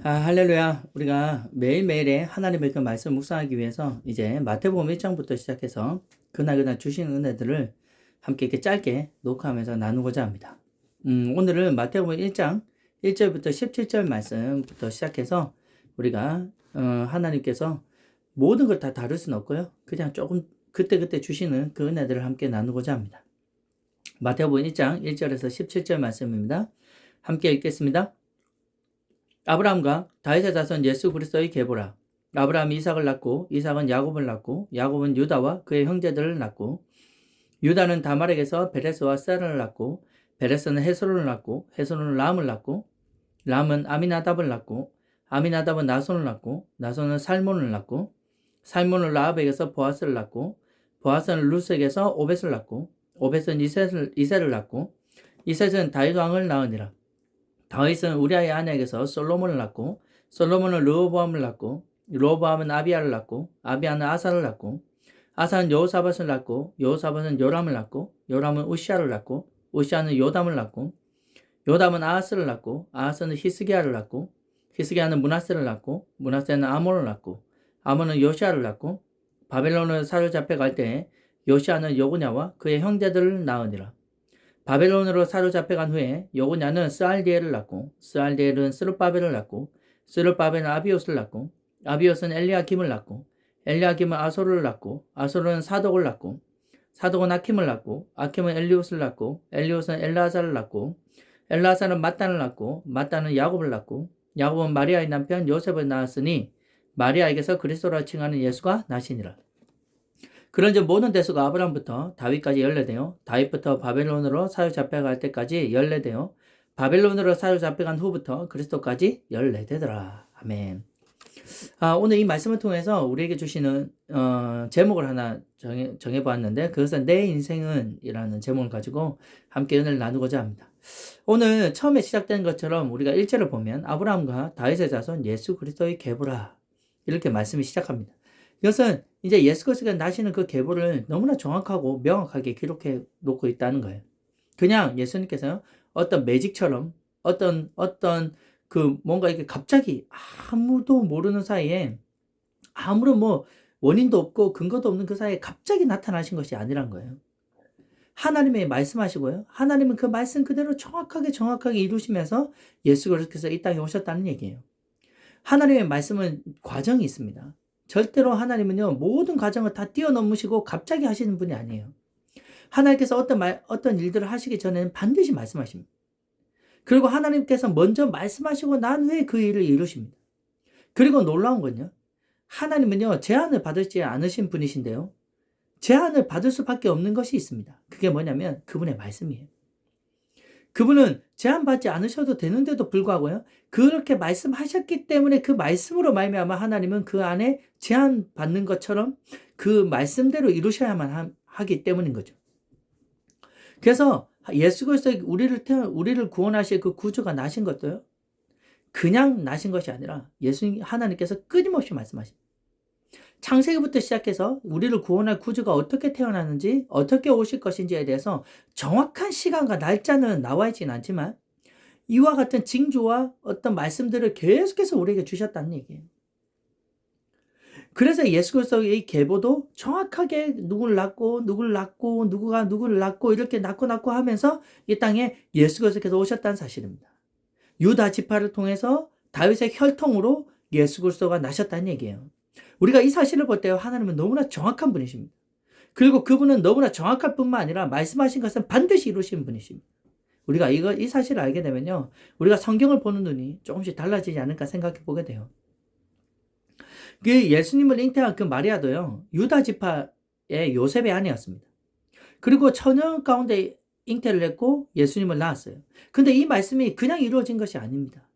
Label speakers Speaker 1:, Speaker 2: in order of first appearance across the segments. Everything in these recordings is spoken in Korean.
Speaker 1: 할렐루야. 우리가 매일매일의 하나님의 그 말씀 묵상하기 위해서 이제 마태복음 1장부터 시작해서 그날 주시는 은혜들을 함께 이렇게 짧게 녹화하면서 나누고자 합니다. 오늘은 마태복음 1장 1절부터 17절 말씀부터 시작해서 우리가 하나님께서 모든 걸 다 다룰 수는 없고요. 그냥 조금 그때그때 주시는 그 은혜들을 함께 나누고자 합니다. 마태복음 1장 1절에서 17절 말씀입니다. 함께 읽겠습니다. 아브라함과 다윗의 자손 예수 그리스도의 계보라. 아브라함이 이삭을 낳고 이삭은 야곱을 낳고 야곱은 유다와 그의 형제들을 낳고 유다는 다말에게서 베레스와 셀을 낳고 베레스는 헤스론을 낳고 헤스론은 람을 낳고 람은 아미나답을 낳고 아미나답은 나손을 낳고 나손은 살몬을 낳고 살몬은 라합에게서 보아스를 낳고 보아스는 루스에게서 오벳을 낳고 오벳은 이셋을 낳고 이셋은 다윗 왕을 낳으니라. 다윗은 우리아의 아내에게서 솔로몬을 낳고 솔로몬은 르호보암을 낳고 르호보암은 아비야를 낳고 아비야는 아사를 낳고 아사는 여호사밧을 낳고 여호사밧은 요람을 낳고 요람은 우시아를 낳고 우시아는 요담을 낳고 요담은 아하스를 낳고 아하스는 히스기야를 낳고 히스기야는 므낫세를 낳고 므낫세는 아몬을 낳고 아몬은 요시아를 낳고 바벨론을 사로잡혀갈 때에 요시아는 여고냐와 그의 형제들을 낳으니라. 바벨론으로 사로잡혀간 후에 여고냐는 스알디엘을 낳고 스알디엘은 스룹바벨을 낳고 스룹바벨은 아비옷을 낳고 아비옷은 엘리야김을 낳고 엘리야김은 아소를 낳고 아소는 사독을 낳고 사독은 아킴을 낳고 아킴은 엘리옷을 낳고 엘리옷은 엘라사를 낳고 엘라사는 mat단을 낳고 mat단은 야곱을 낳고 야곱은 마리아의 남편 요셉을 낳았으니 마리아에게서 그리스도라 칭하는 예수가 나시니라. 그런즉 모든 대수가 아브라함부터 다윗까지 연례되어 다윗부터 바벨론으로 사로잡혀갈 때까지 연례되어 바벨론으로 사로잡혀간 후부터 그리스도까지 연례되더라. 아멘. 오늘 이 말씀을 통해서 우리에게 주시는 제목을 하나 정해보았는데 그것은 내 인생은 이라는 제목을 가지고 함께 은혜를 나누고자 합니다. 오늘 처음에 시작된 것처럼 우리가 1절을 보면 아브라함과 다윗의 자손 예수 그리스도의 계보라 이렇게 말씀이 시작합니다. 이것은 이제 예수 그리스도가 나시는 그 계보를 너무나 정확하고 명확하게 기록해 놓고 있다는 거예요. 그냥 예수님께서 어떤 매직처럼 어떤 그 뭔가 이게 갑자기 아무도 모르는 사이에 아무런 원인도 없고 근거도 없는 그 사이에 갑자기 나타나신 것이 아니란 거예요. 하나님이 말씀하시고요. 하나님은 그 말씀 그대로 정확하게 이루시면서 예수 그리스도께서 이 땅에 오셨다는 얘기예요. 하나님의 말씀은 과정이 있습니다. 절대로 하나님은요, 모든 과정을 다 뛰어넘으시고 갑자기 하시는 분이 아니에요. 하나님께서 어떤 일들을 하시기 전에는 반드시 말씀하십니다. 그리고 하나님께서 먼저 말씀하시고 난 후에 그 일을 이루십니다. 그리고 놀라운 건요, 하나님은요, 제한을 받지 않으신 분이신데요, 제한을 받을 수밖에 없는 것이 있습니다. 그게 뭐냐면 그분의 말씀이에요. 그분은 제한받지 않으셔도 되는데도 불구하고요, 그렇게 말씀하셨기 때문에 그 말씀으로 말미암아 하나님은 그 안에 제한받는 것처럼 그 말씀대로 이루셔야만 하기 때문인 거죠. 그래서 예수 그리스도 우리를 구원하실 그 구주가 나신 것도요, 그냥 나신 것이 아니라 하나님께서 끊임없이 말씀하십니다. 창세기부터 시작해서 우리를 구원할 구주가 어떻게 태어나는지 어떻게 오실 것인지에 대해서 정확한 시간과 날짜는 나와 있지는 않지만 이와 같은 징조와 어떤 말씀들을 계속해서 우리에게 주셨다는 얘기예요. 그래서 예수 그리스도의 계보도 정확하게 누구를 낳고 누가 누구를 낳고 이렇게 낳고 하면서 이 땅에 예수 그리스도께서 오셨다는 사실입니다. 유다 지파를 통해서 다윗의 혈통으로 예수 그리스도가 나셨다는 얘기예요. 우리가 이 사실을 볼 때 하나님은 너무나 정확한 분이십니다. 그리고 그분은 너무나 정확할 뿐만 아니라 말씀하신 것은 반드시 이루시는 분이십니다. 우리가 이 사실을 알게 되면요, 우리가 성경을 보는 눈이 조금씩 달라지지 않을까 생각해 보게 돼요. 그 예수님을 잉태한 그 마리아도요, 유다 지파의 요셉의 아내였습니다. 그리고 처녀 가운데 잉태를 했고 예수님을 낳았어요. 근데 이 말씀이 그냥 이루어진 것이 아닙니다.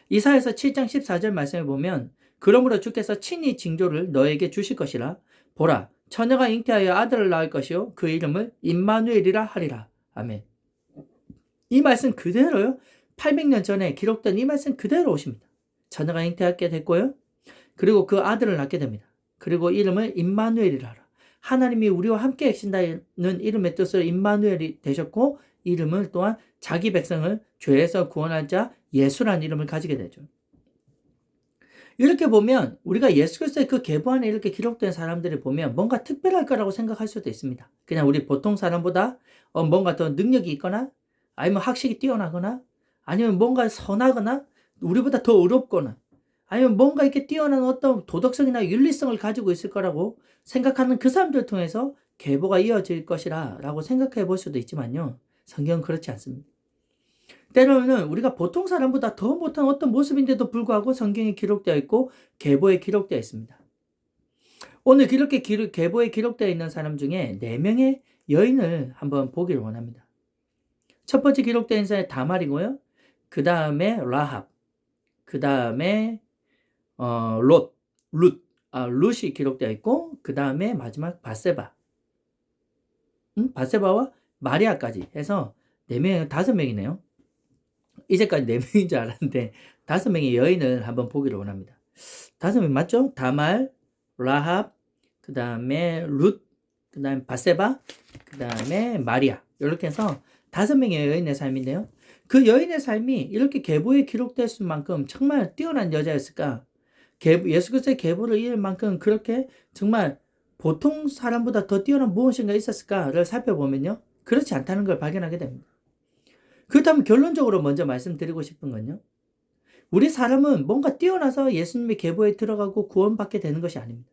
Speaker 1: 이사야서 7장 14절 말씀을 보면 그러므로 주께서 친히 징조를 너에게 주실 것이라. 보라, 처녀가 잉태하여 아들을 낳을 것이요 그 이름을 임마누엘이라 하리라. 아멘. 이 말씀 그대로요, 800년 전에 기록된 이 말씀 그대로 오십니다. 처녀가 잉태하게 됐고요, 그리고 그 아들을 낳게 됩니다. 그리고 이름을 임마누엘이라 하라. 하나님이 우리와 함께 계신다는 이름의 뜻으로 임마누엘이 되셨고, 이름을 또한 자기 백성을 죄에서 구원할 자 예수라는 이름을 가지게 되죠. 이렇게 보면 우리가 예수 그리스도의 그 계보 안에 이렇게 기록된 사람들을 보면 뭔가 특별할 거라고 생각할 수도 있습니다. 그냥 우리 보통 사람보다 뭔가 더 능력이 있거나 아니면 학식이 뛰어나거나 아니면 뭔가 선하거나 우리보다 더 의롭거나 아니면 뭔가 이렇게 뛰어난 어떤 도덕성이나 윤리성을 가지고 있을 거라고 생각하는 그 사람들 통해서 계보가 이어질 것이라 라고 생각해 볼 수도 있지만요. 성경은 그렇지 않습니다. 때로는 우리가 보통 사람보다 더 못한 어떤 모습인데도 불구하고 성경에 기록되어 있고 계보에 기록되어 있습니다. 오늘 이렇게 계보에 기록되어 있는 사람 중에 4명의 여인을 한번 보기를 원합니다. 첫 번째 기록되어 있는 사람이 다말이고요. 그 다음에 라합, 그 다음에 룻이 기록되어 있고 그 다음에 마지막 바세바, 바세바와 마리아까지 해서 4명, 5명이네요. 이제까지 4명인 줄 알았는데 5명의 여인을 한번 보기를 원합니다. 5명 맞죠? 다말, 라합, 그 다음에 룻, 그 다음에 바세바, 그 다음에 마리아. 이렇게 해서 5명의 여인의 삶인데요. 그 여인의 삶이 이렇게 계보에 기록됐을 만큼 정말 뛰어난 여자였을까? 예수 그리스도의 계보를 이을 만큼 그렇게 정말 보통 사람보다 더 뛰어난 무엇인가 있었을까를 살펴보면요. 그렇지 않다는 걸 발견하게 됩니다. 그렇다면 결론적으로 먼저 말씀드리고 싶은 건요. 우리 사람은 뭔가 뛰어나서 예수님의 계보에 들어가고 구원받게 되는 것이 아닙니다.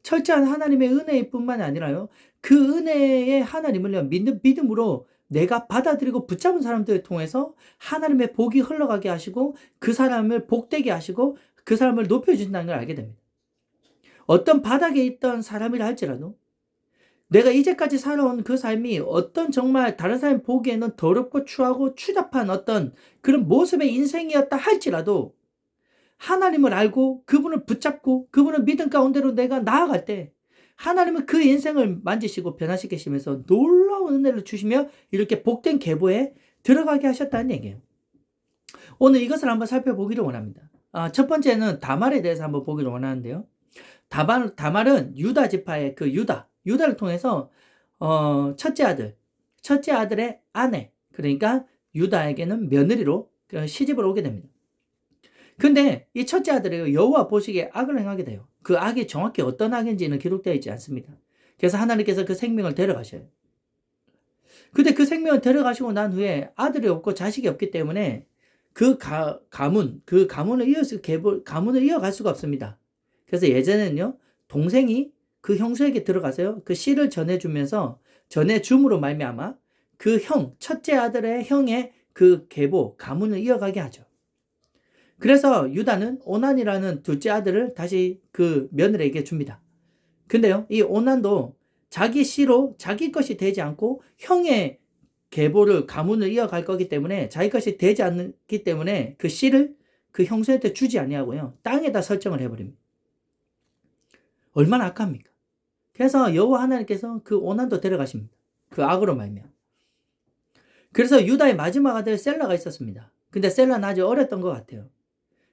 Speaker 1: 철저한 하나님의 은혜일 뿐만 아니라요. 그 은혜의 하나님을 믿음으로 내가 받아들이고 붙잡은 사람들을 통해서 하나님의 복이 흘러가게 하시고 그 사람을 복되게 하시고 그 사람을 높여준다는 걸 알게 됩니다. 어떤 바닥에 있던 사람이라 할지라도 내가 이제까지 살아온 그 삶이 어떤 정말 다른 사람 보기에는 더럽고 추하고 추잡한 어떤 그런 모습의 인생이었다 할지라도 하나님을 알고 그분을 붙잡고 그분을 믿음 가운데로 내가 나아갈 때 하나님은 그 인생을 만지시고 변화시키시면서 놀라운 은혜를 주시며 이렇게 복된 계보에 들어가게 하셨다는 얘기예요. 오늘 이것을 한번 살펴보기를 원합니다. 첫 번째는 다말에 대해서 한번 보기를 원하는데요. 다말은 유다 지파의 그 유다를 통해서 첫째 아들의 아내, 그러니까 유다에게는 며느리로 시집을 오게 됩니다. 근데 이 첫째 아들이 여호와 보시기에 악을 행하게 돼요. 그 악이 정확히 어떤 악인지는 기록되어 있지 않습니다. 그래서 하나님께서 그 생명을 데려가셔요. 근데 그 생명을 데려가시고 난 후에 아들이 없고 자식이 없기 때문에 그 가문을 이어갈 수가 없습니다. 그래서 예전에는요, 동생이 그 형수에게 들어가서요, 그 씨를 전해줌으로 말미암아 그 첫째 아들의 형의 그 가문을 이어가게 하죠. 그래서 유다는 오난이라는 둘째 아들을 다시 그 며느리에게 줍니다. 근데요, 이 오난도 자기 씨로 자기 것이 되지 않고 형의 가문을 이어갈 거기 때문에 자기 것이 되지 않기 때문에 그 씨를 그 형수한테 주지 아니하고요, 땅에다 설정을 해버립니다. 얼마나 악합니까? 그래서 여호와 하나님께서 그 오난도 데려가십니다. 그 악으로 말미암아. 그래서 유다의 마지막 아들 셀라가 있었습니다. 근데 셀라는 아주 어렸던 것 같아요.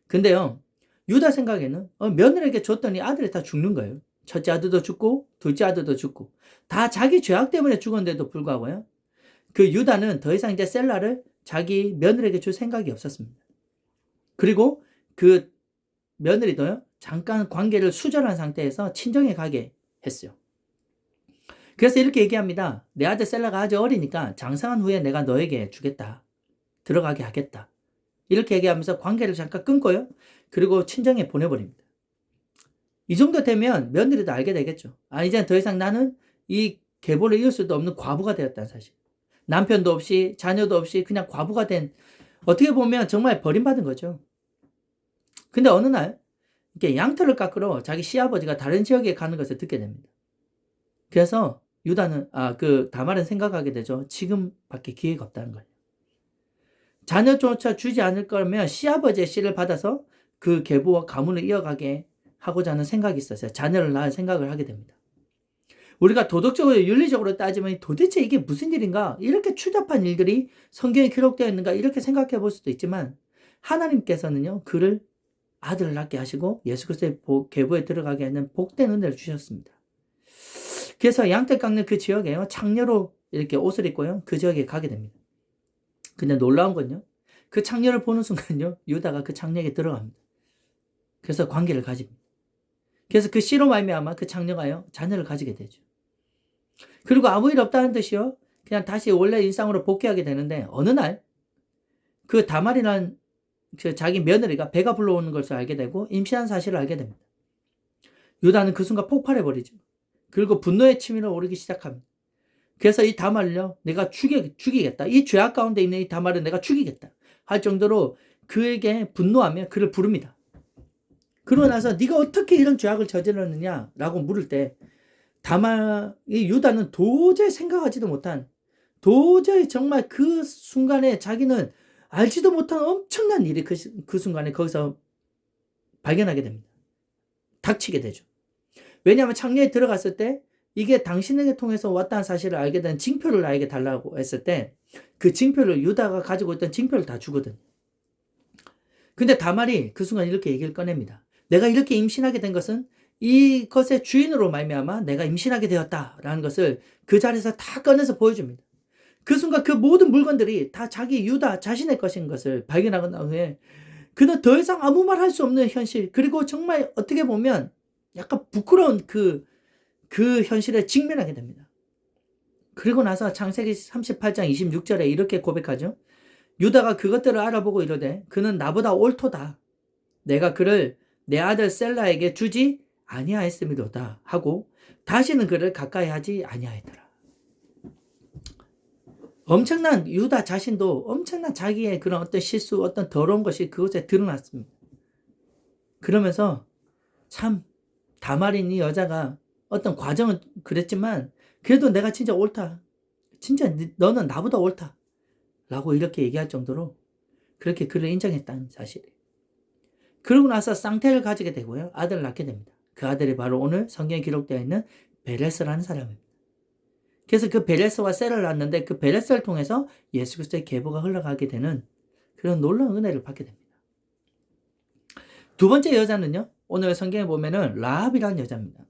Speaker 1: 근데요, 유다 생각에는 며느리에게 줬더니 아들이 다 죽는 거예요. 첫째 아들도 죽고 둘째 아들도 죽고 다 자기 죄악 때문에 죽었는데도 불구하고요, 그 유다는 더 이상 이제 셀라를 자기 며느리에게 줄 생각이 없었습니다. 그리고 그 며느리도요, 잠깐 관계를 수절한 상태에서 친정에 가게 했어요. 그래서 이렇게 얘기합니다. 내 아들 셀라가 아주 어리니까 장성한 후에 내가 너에게 주겠다. 들어가게 하겠다. 이렇게 얘기하면서 관계를 잠깐 끊고요. 그리고 친정에 보내버립니다. 이 정도 되면 며느리도 알게 되겠죠. 이제 더 이상 나는 이 계보를 이을 수도 없는 과부가 되었다는 사실. 남편도 없이 자녀도 없이 그냥 과부가 된, 어떻게 보면 정말 버림받은 거죠. 근데 어느 날 이렇게 양털을 깎으러 자기 시아버지가 다른 지역에 가는 것을 듣게 됩니다. 그래서 유다는 다말은 생각하게 되죠. 지금밖에 기회가 없다는 거예요. 자녀조차 주지 않을 거면 시아버지의 씨를 받아서 그 계보와 가문을 이어가게 하고자 하는 생각이 있었어요. 자녀를 낳을 생각을 하게 됩니다. 우리가 도덕적으로 윤리적으로 따지면 도대체 이게 무슨 일인가? 이렇게 추잡한 일들이 성경에 기록되어 있는가? 이렇게 생각해 볼 수도 있지만 하나님께서는요, 그를 아들을 낳게 하시고 예수 그리스도의 계보에 들어가게 하는 복된 은혜를 주셨습니다. 그래서 양털 깎는 그 지역에요, 창녀로 이렇게 옷을 입고요, 그 지역에 가게 됩니다. 근데 놀라운 건요, 그 창녀를 보는 순간요, 유다가 그 창녀에게 들어갑니다. 그래서 관계를 가집니다. 그래서 그 씨로 말미암아 그 창녀가요 자녀를 가지게 되죠. 그리고 아무 일 없다는 듯이요 그냥 다시 원래 일상으로 복귀하게 되는데 어느 날 그 다말이라는 그 자기 며느리가 배가 불러오는 것을 알게 되고 임신한 사실을 알게 됩니다. 유다는 그 순간 폭발해버리죠. 그리고 분노의 치밀어 오르기 시작합니다. 그래서 이 다말을요 내가 죽이겠다. 이 죄악 가운데 있는 이 다말을 내가 죽이겠다 할 정도로 그에게 분노하며 그를 부릅니다. 그러고 나서 네가 어떻게 이런 죄악을 저질렀느냐라고 물을 때 이 유다는 도저히 생각하지도 못한 도저히 정말 그 순간에 자기는 알지도 못한 엄청난 일이 그 순간에 거기서 발견하게 됩니다. 닥치게 되죠. 왜냐하면 창녀에 들어갔을 때 이게 당신에게 통해서 왔다는 사실을 알게 된 징표를 나에게 달라고 했을 때 그 징표를 유다가 가지고 있던 징표를 다 주거든. 근데 다말이 그 순간 이렇게 얘기를 꺼냅니다. 내가 이렇게 임신하게 된 것은 이것의 주인으로 말미암아 내가 임신하게 되었다라는 것을 그 자리에서 다 꺼내서 보여줍니다. 그 순간 그 모든 물건들이 다 자기 유다 자신의 것인 것을 발견하고 난 후에 그는 더 이상 아무 말 할 수 없는 현실, 그리고 정말 어떻게 보면 약간 부끄러운 그 현실에 직면하게 됩니다. 그리고 나서 창세기 38장 26절에 이렇게 고백하죠. 유다가 그것들을 알아보고 이르되 그는 나보다 옳도다. 내가 그를 내 아들 셀라에게 주지 아니하였음이로다 하고 다시는 그를 가까이 하지 아니하였더라. 엄청난 유다 자신도 엄청난 자기의 그런 어떤 실수, 어떤 더러운 것이 그것에 드러났습니다. 그러면서 참 다말인 이 여자가 어떤 과정은 그랬지만 그래도 내가 진짜 옳다. 진짜 너는 나보다 옳다. 라고 이렇게 얘기할 정도로 그렇게 그를 인정했다는 사실이에요. 그러고 나서 쌍태를 가지게 되고요. 아들을 낳게 됩니다. 그 아들이 바로 오늘 성경에 기록되어 있는 베레스라는 사람입니다. 그래서 그 베레스와 셀을 낳았는데 그 베레스를 통해서 예수 그리스도의 계보가 흘러가게 되는 그런 놀라운 은혜를 받게 됩니다. 두 번째 여자는요. 오늘 성경에 보면은 라합이라는 여자입니다.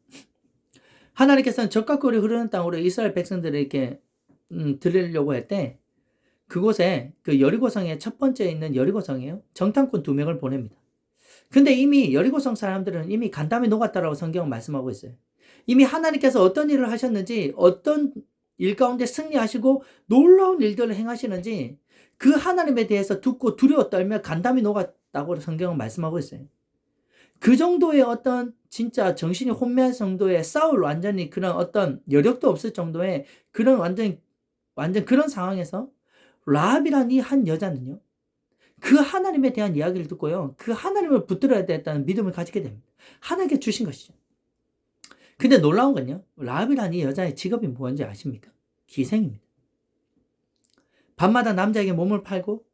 Speaker 1: 하나님께서는 적과 꿀이 흐르는 땅으로 이스라엘 백성들을 이렇게 들리려고 할 때 그곳에 그 여리고성의 첫 번째 있는 여리고성이에요. 정탐꾼 2명을 보냅니다. 근데 이미 여리고성 사람들은 이미 간담이 녹았다라고 성경은 말씀하고 있어요. 이미 하나님께서 어떤 일을 하셨는지, 어떤 일 가운데 승리하시고 놀라운 일들을 행하시는지 그 하나님에 대해서 듣고 두려워 떨며 간담이 녹았다고 성경은 말씀하고 있어요. 그 정도의 어떤 진짜 정신이 혼미할 정도의 싸울 완전히 그런 어떤 여력도 없을 정도의 그런 완전 그런 상황에서 라합이라는 이 한 여자는요. 그 하나님에 대한 이야기를 듣고요. 그 하나님을 붙들어야 되겠다는 믿음을 가지게 됩니다. 하나님께 주신 것이죠. 근데 놀라운 건요. 라합이라는 이 여자의 직업이 뭔지 아십니까? 기생입니다. 밤마다 남자에게 몸을 팔고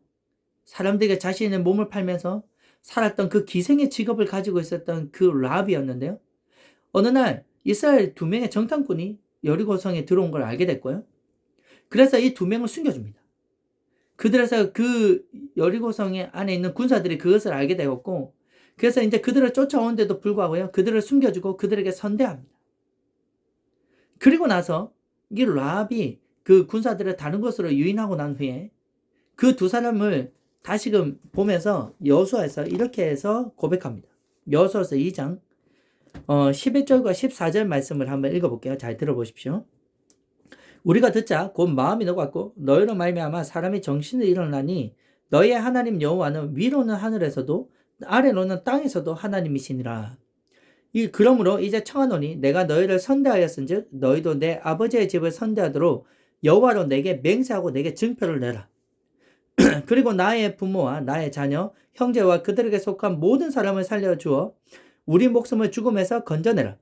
Speaker 1: 사람들에게 자신의 몸을 팔면서 살았던 그 기생의 직업을 가지고 있었던 그 라합이었는데요. 어느 날 이스라엘 2명의 정탐꾼이 여리고성에 들어온 걸 알게 됐고요. 그래서 이 2명을 숨겨줍니다. 그들에서 그 여리고성의 안에 있는 군사들이 그것을 알게 되었고, 그래서 이제 그들을 쫓아오는데도 불구하고요, 그들을 숨겨주고 그들에게 선대합니다. 그리고 나서 이 라합이 그 군사들을 다른 곳으로 유인하고 난 후에 그 두 사람을 다시금 보면서 여호수아에서 이렇게 해서 고백합니다. 여호수아서 2장 11절과 14절 말씀을 한번 읽어볼게요. 잘 들어보십시오. 우리가 듣자 곧 마음이 녹았고 너희로 말미암아 사람이 정신을 잃어나니 너희의 하나님 여호와는 위로는 하늘에서도 아래로는 땅에서도 하나님이시니라. 그러므로 이제 청하노니 내가 너희를 선대하였은즉 너희도 내 아버지의 집을 선대하도록 여호와로 내게 맹세하고 내게 증표를 내라. 그리고 나의 부모와 나의 자녀 형제와 그들에게 속한 모든 사람을 살려주어 우리 목숨을 죽음에서 건져내라.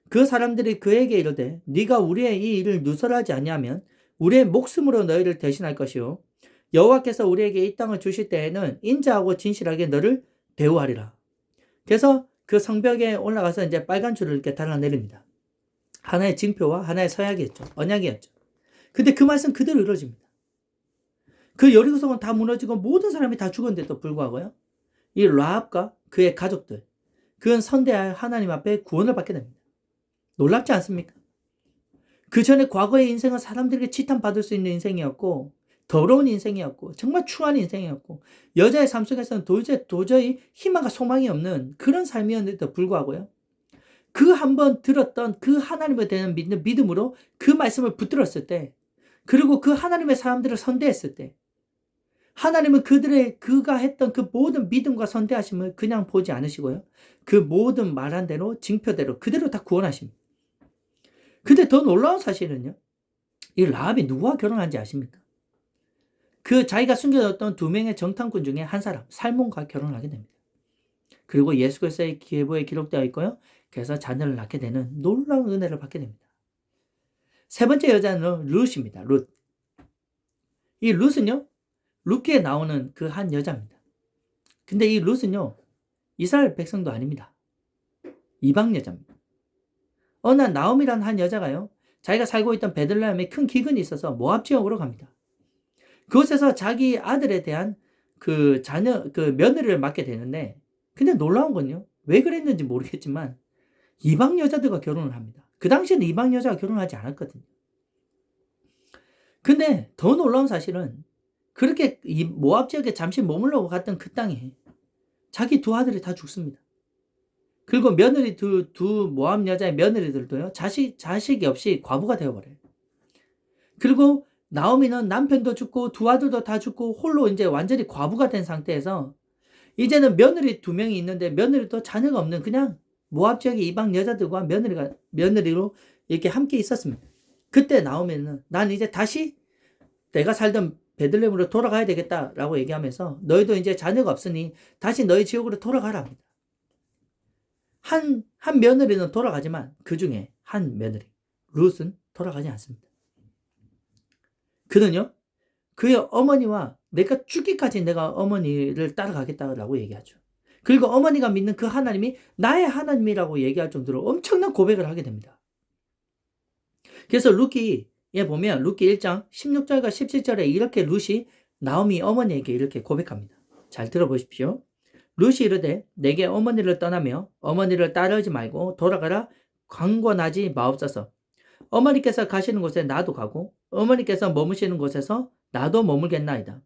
Speaker 1: 그 사람들이 그에게 이르되 네가 우리의 이 일을 누설하지 아니하면 우리의 목숨으로 너희를 대신할 것이요 여호와께서 우리에게 이 땅을 주실 때에는 인자하고 진실하게 너를 대우하리라. 그래서 그 성벽에 올라가서 이제 빨간 줄을 이렇게 달아내립니다. 하나의 징표와 하나의 서약이었죠. 언약이었죠. 근데 그 말씀 그대로 이루어집니다. 그 여리고성은 다 무너지고 모든 사람이 다 죽었는데도 불구하고요. 이 라합과 그의 가족들, 그는 선대할 하나님 앞에 구원을 받게 됩니다. 놀랍지 않습니까? 그 전에 과거의 인생은 사람들에게 치탄받을 수 있는 인생이었고 더러운 인생이었고 정말 추한 인생이었고 여자의 삶 속에서는 도저히 희망과 소망이 없는 그런 삶이었는데도 불구하고요. 그 한 번 들었던 그 하나님에 대한 믿음으로 그 말씀을 붙들었을 때, 그리고 그 하나님의 사람들을 선대했을 때, 하나님은 그가 했던 그 모든 믿음과 선대하심을 그냥 보지 않으시고요. 그 모든 말한 대로 징표대로 그대로 다 구원하십니다. 근데 더 놀라운 사실은요. 이 라합이 누구와 결혼한지 아십니까? 그 자기가 숨겨뒀던 2명의 정탐꾼 중에 한 사람, 살몬과 결혼을 하게 됩니다. 그리고 예수 그리스도의 계보에 기록되어 있고요. 그래서 자녀를 낳게 되는 놀라운 은혜를 받게 됩니다. 세 번째 여자는 룻입니다. 룻. 이 룻은요. 룻기에 나오는 그 한 여자입니다. 근데 이 룻은요. 이스라엘 백성도 아닙니다. 이방 여자입니다. 어느 날 나옴이라는 한 여자가요. 자기가 살고 있던 베들레헴에 큰 기근이 있어서 모압 지역으로 갑니다. 그곳에서 자기 아들에 대한 그 며느리를 맡게 되는데, 근데 놀라운 건요. 왜 그랬는지 모르겠지만 이방 여자들과 결혼을 합니다. 그 당시에는 이방 여자가 결혼하지 않았거든요. 근데 더 놀라운 사실은 그렇게 이 모압 지역에 잠시 머물러 갔던 그 땅에 자기 2 아들이 다 죽습니다. 그리고 며느리 두 모압 여자의 며느리들도요. 자식이 없이 과부가 되어버려요. 그리고 나오미는 남편도 죽고 2 아들도 다 죽고 홀로 이제 완전히 과부가 된 상태에서 이제는 며느리 2명이 있는데 며느리도 자녀가 없는 그냥 모압 지역의 이방 여자들과 며느리로 이렇게 함께 있었습니다. 그때 나오미는 난 이제 다시 내가 살던 베들레헴으로 돌아가야 되겠다라고 얘기하면서 너희도 이제 자녀가 없으니 다시 너희 지역으로 돌아가라 합니다. 한 며느리는 돌아가지만 그 중에 한 며느리 룻은 돌아가지 않습니다. 그는요. 그의 어머니와 내가 죽기까지 내가 어머니를 따라가겠다라고 얘기하죠. 그리고 어머니가 믿는 그 하나님이 나의 하나님이라고 얘기할 정도로 엄청난 고백을 하게 됩니다. 그래서 룻기에 보면 룻기 1장 16절과 17절에 이렇게 룻이 나오미 어머니에게 이렇게 고백합니다. 잘 들어보십시오. 룻이 이르되 내게 어머니를 떠나며 어머니를 따르지 말고 돌아가라 강권하지 마옵소서. 어머니께서 가시는 곳에 나도 가고 어머니께서 머무시는 곳에서 나도 머물겠나이다.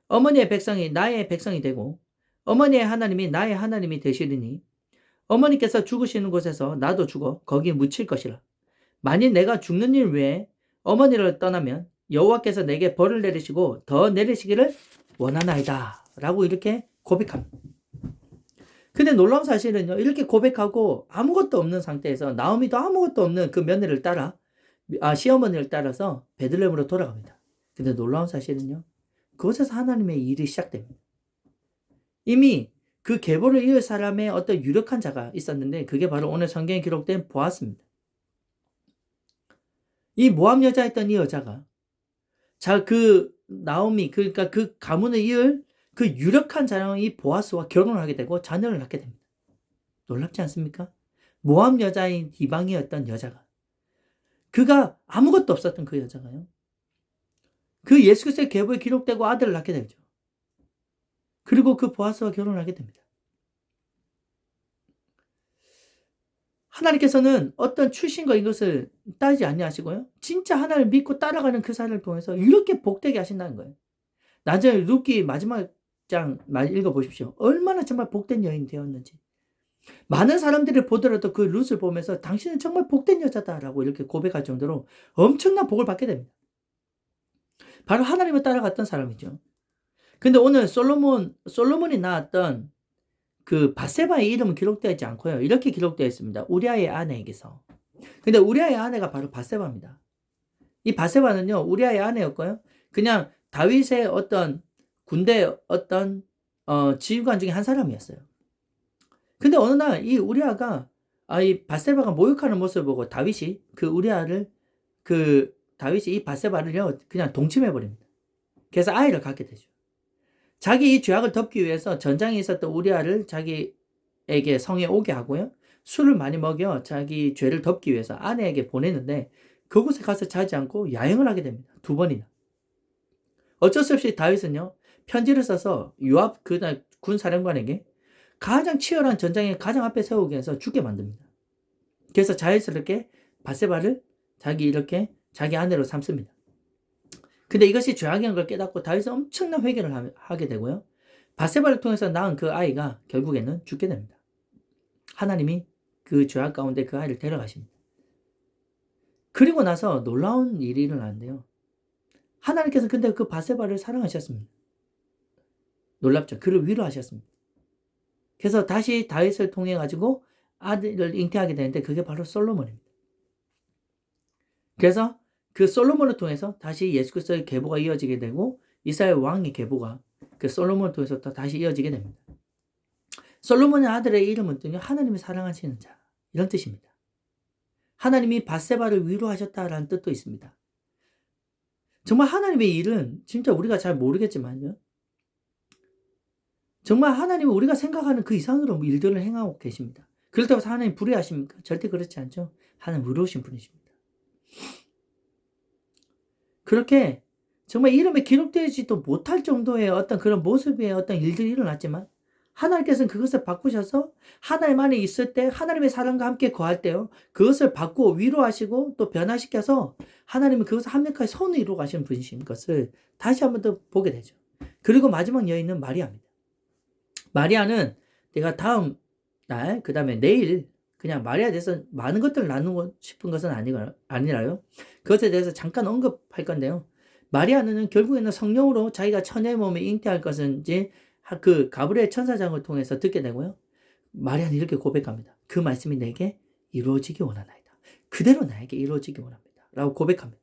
Speaker 1: 어머니의 백성이 나의 백성이 되고 어머니의 하나님이 나의 하나님이 되시리니 어머니께서 죽으시는 곳에서 나도 죽어 거기 묻힐 것이라. 만일 내가 죽는 일 외에 어머니를 떠나면 여호와께서 내게 벌을 내리시고 더 내리시기를 원하나이다 라고 이렇게 고백합니다. 근데 놀라운 사실은요. 이렇게 고백하고 아무것도 없는 상태에서 나오미도 아무것도 없는 그 며느리를 따라 시어머니를 따라서 베들레헴으로 돌아갑니다. 근데 놀라운 사실은요. 그곳에서 하나님의 일이 시작됩니다. 이미 그 계보를 이을 사람의 어떤 유력한 자가 있었는데 그게 바로 오늘 성경에 기록된 보아스입니다. 이 모압 여자였던 이 여자가 그 나오미 그러니까 그 가문을 이을 그 유력한 자랑이 보아스와 결혼을 하게 되고 자녀를 낳게 됩니다. 놀랍지 않습니까? 모압 여자인 이방이었던 여자가 그가 아무것도 없었던 그 여자가요. 그 예수 그리스도의 계보에 기록되고 아들을 낳게 되죠. 그리고 그 보아스와 결혼을 하게 됩니다. 하나님께서는 어떤 출신과 이것을 따지지 아니하시고요. 진짜 하나님을 믿고 따라가는 그 사람을 통해서 이렇게 복되게 하신다는 거예요. 나중에 룻기 마지막 장 읽어보십시오. 얼마나 정말 복된 여인이 되었는지. 많은 사람들이 보더라도 그 룻을 보면서 당신은 정말 복된 여자다라고 이렇게 고백할 정도로 엄청난 복을 받게 됩니다. 바로 하나님을 따라갔던 사람이죠. 근데 오늘 솔로몬이 낳았던 그 밧세바의 이름은 기록되어 있지 않고요. 이렇게 기록되어 있습니다. 우리아의 아내에게서. 근데 우리아의 아내가 바로 밧세바입니다. 이 밧세바는요. 우리아의 아내였고요. 그냥 다윗의 어떤 군대 어떤 지휘관 중에 한 사람이었어요. 근데 어느 날 이 우리아가 이 밧세바가 모욕하는 모습을 보고 다윗이 이 밧세바를요 그냥 동침해 버립니다. 그래서 아이를 갖게 되죠. 자기 이 죄악을 덮기 위해서 전장에 있었던 우리아를 자기에게 성에 오게 하고요. 술을 많이 먹여 자기 죄를 덮기 위해서 아내에게 보내는데 그곳에 가서 자지 않고 야행을 하게 됩니다. 2번이나. 어쩔 수 없이 다윗은요. 편지를 써서 요압 그날 군사령관에게 가장 치열한 전장에 가장 앞에 세우기 위해서 죽게 만듭니다. 그래서 자연스럽게 밧세바를 자기 아내로 삼습니다. 근데 이것이 죄악이라는 걸 깨닫고 다윗은 엄청난 회개를 하게 되고요. 바세바를 통해서 낳은 그 아이가 결국에는 죽게 됩니다. 하나님이 그 죄악 가운데 그 아이를 데려가십니다. 그리고 나서 놀라운 일이 일어나는데요. 하나님께서 근데 그 바세바를 사랑하셨습니다. 놀랍죠. 그를 위로하셨습니다. 그래서 다시 다윗을 통해 가지고 아들을 잉태하게 되는데 그게 바로 솔로몬입니다. 그래서 그 솔로몬을 통해서 다시 예수 그리스도의 계보가 이어지게 되고 이스라엘 왕의 계보가 그 솔로몬을 통해서 또 다시 이어지게 됩니다. 솔로몬의 아들의 이름은 하나님이 사랑하시는 자 이런 뜻입니다. 하나님이 밧세바를 위로하셨다라는 뜻도 있습니다. 정말 하나님의 일은 진짜 우리가 잘 모르겠지만요. 정말 하나님은 우리가 생각하는 그 이상으로 일들을 행하고 계십니다. 그렇다고 해서 하나님 불의하십니까? 절대 그렇지 않죠. 하나님 의로우신 분이십니다. 그렇게 정말 이름에 기록되지도 못할 정도의 어떤 그런 모습의 어떤 일들이 일어났지만 하나님께서는 그것을 바꾸셔서 하나님 안에 있을 때 하나님의 사랑과 함께 거할 때요. 그것을 바꾸고 위로하시고 또 변화시켜서 하나님은 그것을 완벽하게 손을 이루어 가시는 분이신 것을 다시 한번 더 보게 되죠. 그리고 마지막 여인은 마리아입니다. 마리아는 내가 다음 날, 그 다음에 내일 그냥 마리아에 대해서 많은 것들을 나누고 싶은 것은 아니라요. 그것에 대해서 잠깐 언급할 건데요. 마리아는 결국에는 성령으로 자기가 처녀의 몸에 잉태할 것은 이제 그 가브리엘 천사장을 통해서 듣게 되고요. 마리아는 이렇게 고백합니다. 그 말씀이 내게 이루어지기 원하나이다. 그대로 나에게 이루어지기 원합니다. 라고 고백합니다.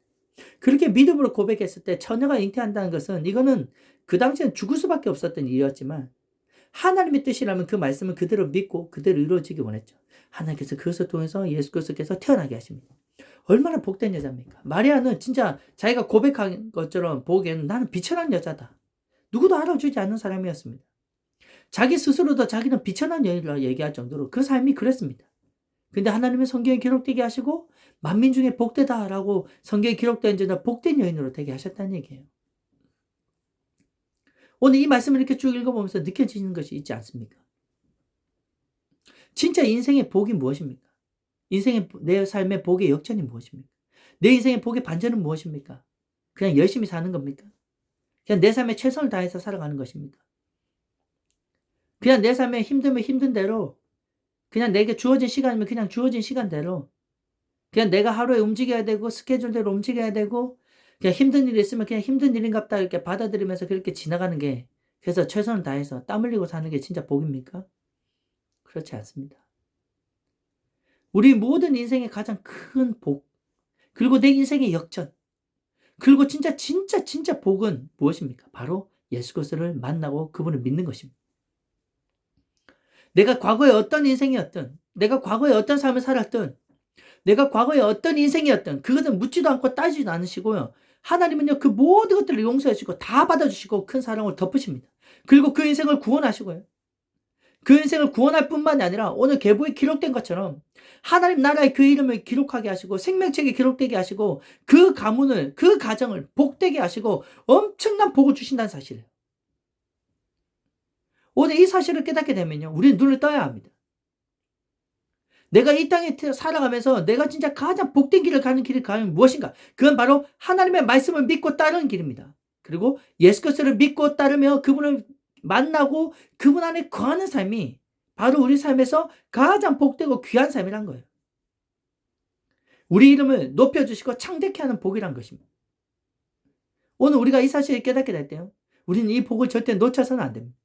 Speaker 1: 그렇게 믿음으로 고백했을 때 처녀가 잉태한다는 것은 이거는 그 당시엔 죽을 수밖에 없었던 일이었지만 하나님의 뜻이라면 그 말씀을 그대로 믿고 그대로 이루어지기 원했죠. 하나님께서 그것을 통해서 예수 그리스도께서 태어나게 하십니다. 얼마나 복된 여자입니까? 마리아는 진짜 자기가 고백한 것처럼 보기에는 나는 비천한 여자다. 누구도 알아주지 않는 사람이었습니다. 자기 스스로도 자기는 비천한 여인이라고 얘기할 정도로 그 삶이 그랬습니다. 근데 하나님은 성경에 기록되게 하시고 만민 중에 복되다라고 성경에 기록된 자는 복된 여인으로 되게 하셨다는 얘기예요. 오늘 이 말씀을 이렇게 쭉 읽어보면서 느껴지는 것이 있지 않습니까? 진짜 인생의 복이 무엇입니까? 내 삶의 복의 역전이 무엇입니까? 내 인생의 복의 반전은 무엇입니까? 그냥 열심히 사는 겁니까? 그냥 내 삶에 최선을 다해서 살아가는 것입니까? 그냥 내 삶에 힘들면 힘든 대로 그냥 내게 주어진 시간이면 그냥 주어진 시간대로 그냥 내가 하루에 움직여야 되고 스케줄대로 움직여야 되고 그냥 힘든 일이 있으면 그냥 힘든 일인갑다 이렇게 받아들이면서 그렇게 지나가는 게 그래서 최선을 다해서 땀 흘리고 사는 게 진짜 복입니까? 그렇지 않습니다. 우리 모든 인생의 가장 큰 복 그리고 내 인생의 역전 그리고 진짜 복은 무엇입니까? 바로 예수 그리스도를 만나고 그분을 믿는 것입니다. 내가 과거에 어떤 인생이었든 내가 과거에 어떤 삶을 살았든 내가 과거에 어떤 인생이었든 그것은 묻지도 않고 따지지도 않으시고요. 하나님은요 그 모든 것들을 용서하시고 다 받아주시고 큰 사랑을 덮으십니다. 그리고 그 인생을 구원하시고요. 그 인생을 구원할 뿐만이 아니라 오늘 계보에 기록된 것처럼 하나님 나라의 그 이름을 기록하게 하시고 생명책에 기록되게 하시고 그 가문을 그 가정을 복되게 하시고 엄청난 복을 주신다는 사실이에요. 오늘 이 사실을 깨닫게 되면요. 우리는 눈을 떠야 합니다. 내가 이 땅에 살아가면서 내가 진짜 가장 복된 길을 가는 길이 가면 무엇인가? 그건 바로 하나님의 말씀을 믿고 따르는 길입니다. 그리고 예수 그리스도를 믿고 따르며 그분을 만나고 그분 안에 거하는 삶이 바로 우리 삶에서 가장 복되고 귀한 삶이란 거예요. 우리 이름을 높여주시고 창대케 하는 복이란 것입니다. 오늘 우리가 이 사실을 깨닫게 될 때요. 우리는 이 복을 절대 놓쳐서는 안 됩니다.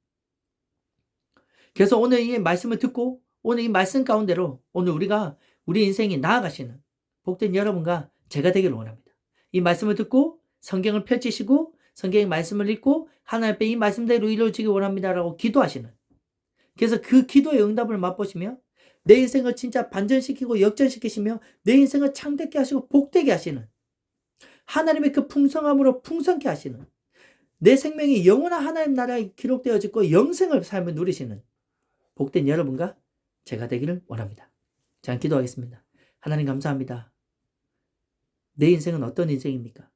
Speaker 1: 그래서 오늘 이 말씀을 듣고 오늘 이 말씀 가운데로 오늘 우리가 우리 인생이 나아가시는 복된 여러분과 제가 되기를 원합니다. 이 말씀을 듣고 성경을 펼치시고 성경의 말씀을 읽고 하나님 앞에 이 말씀대로 이루어지기 원합니다라고 기도하시는 그래서 그 기도의 응답을 맛보시며 내 인생을 진짜 반전시키고 역전시키시며 내 인생을 창대케 하시고 복되게 하시는 하나님의 그 풍성함으로 풍성케 하시는 내 생명이 영원한 하나님 나라에 기록되어지고 영생을 삶을 누리시는 복된 여러분과 제가 되기를 원합니다. 자, 기도하겠습니다. 하나님 감사합니다. 내 인생은 어떤 인생입니까?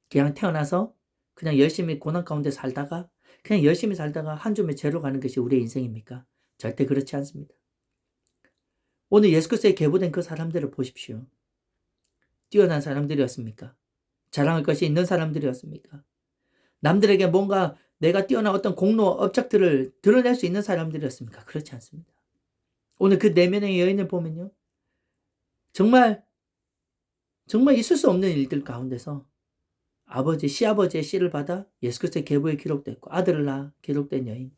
Speaker 1: 그냥 태어나서 그냥 열심히 고난 가운데 살다가 그냥 열심히 살다가 한 줌의 죄로 가는 것이 우리의 인생입니까? 절대 그렇지 않습니다. 오늘 예수 그리스도에 계보된 그 사람들을 보십시오. 뛰어난 사람들이었습니까? 자랑할 것이 있는 사람들이었습니까? 남들에게 뭔가 내가 뛰어난 어떤 공로, 업적들을 드러낼 수 있는 사람들이었습니까? 그렇지 않습니다. 오늘 그 내면의 여인을 보면요. 정말 있을 수 없는 일들 가운데서 시아버지의 씨를 받아 예수 그리스도의 계보에 기록됐고 아들을 낳아 기록된 여인.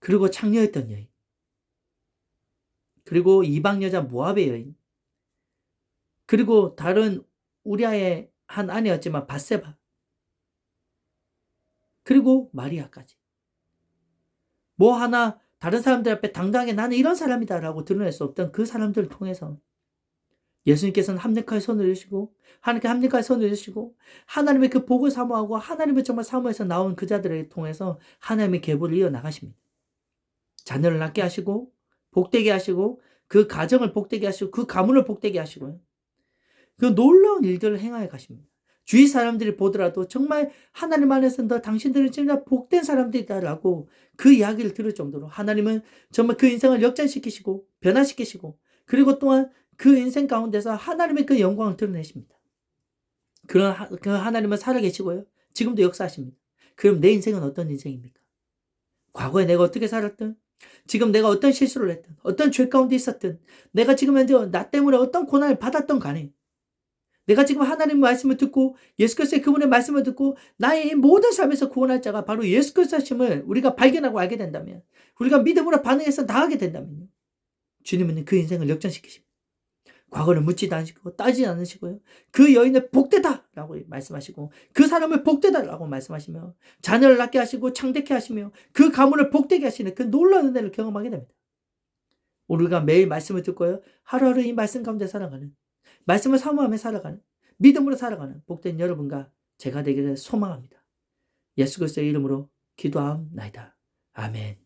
Speaker 1: 그리고 창녀였던 여인. 그리고 이방 여자 모압의 여인. 그리고 다른 우리아의 한 아내였지만 밧세바. 그리고 마리아까지. 뭐 하나 다른 사람들 앞에 당당하게 나는 이런 사람이다라고 드러낼 수 없던 그 사람들을 통해서 예수님께서는 합력하여 손을 드시고 하나님께 합력하여 손을 드시고 하나님의 그 복을 사모하고 하나님을 정말 사모해서 나온 그 자들을 통해서 하나님의 계보를 이어나가십니다. 자녀를 낳게 하시고 복되게 하시고 그 가정을 복되게 하시고 그 가문을 복되게 하시고요. 그 놀라운 일들을 행하여 가십니다. 주위 사람들이 보더라도 정말 하나님 안에서 너 당신들은 진짜 복된 사람들이다라고 그 이야기를 들을 정도로 하나님은 정말 그 인생을 역전시키시고 변화시키시고 그리고 또한 그 인생 가운데서 하나님의 그 영광을 드러내십니다. 그 하나님은 살아계시고요. 지금도 역사하십니다. 그럼 내 인생은 어떤 인생입니까? 과거에 내가 어떻게 살았든 지금 내가 어떤 실수를 했든 어떤 죄 가운데 있었든 내가 지금 현재 나 때문에 어떤 고난을 받았던 간에 내가 지금 하나님의 말씀을 듣고 예수 그리스도의 그분의 말씀을 듣고 나의 모든 삶에서 구원할 자가 바로 예수 그리스도심을 우리가 발견하고 알게 된다면 우리가 믿음으로 반응해서 나가게 된다면요. 주님은 그 인생을 역전시키십니다. 과거를 묻지도 않으시고 따지지 않으시고요. 그 여인을 복되다라고 말씀하시고 그 사람을 복되다라고 말씀하시며 자녀를 낳게 하시고 창대케 하시며 그 가문을 복되게 하시는 그 놀라운 은혜를 경험하게 됩니다. 우리가 매일 말씀을 듣고요. 하루하루 이 말씀 가운데 살아가는 말씀을 사모하며 살아가는 믿음으로 살아가는 복된 여러분과 제가 되기를 소망합니다. 예수 그리스도의 이름으로 기도하옵나이다. 아멘.